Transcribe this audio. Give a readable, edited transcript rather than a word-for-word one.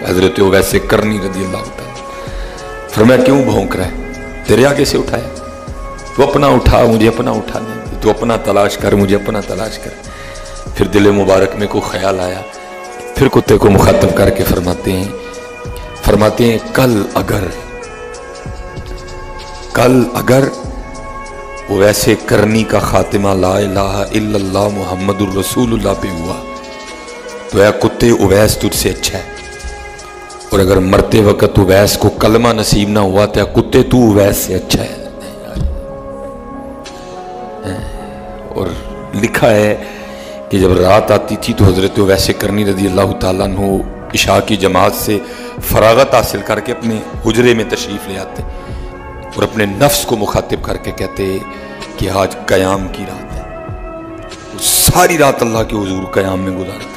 हजरत वैसे करनी रज़ी अल्लाह तआला फरमाया क्यों भौंक रहा है, तेरे आगे से उठाया, तू अपना उठा मुझे अपना उठाने, तू अपना तलाश कर मुझे अपना तलाश कर। फिर दिल मुबारक में को ख्याल आया, फिर कुत्ते को मुखातब करके फरमाते हैं कल अगर वो वैसे करनी का खातिमा ला इलाहा इल्लल्लाह मुहम्मदुर रसूलुल्लाह पे हुआ तो या कुत्ते उवैस तुझसे अच्छा है, और अगर मरते वक्त उवैस को कलमा नसीब ना हुआ तो या कुत्ते तू उवैस से अच्छा है। और लिखा है कि जब रात आती थी तो हजरत वैसे करनी रज़ी अल्लाह तआला अन्हु इशा की जमात से फरागत हासिल करके अपने हुजरे में तशरीफ़ ले आते और अपने नफ्स को मुखातिब करके कहते कि आज क़याम की रात है, सारी रात अल्लाह के हुजूर क़याम में गुजारते।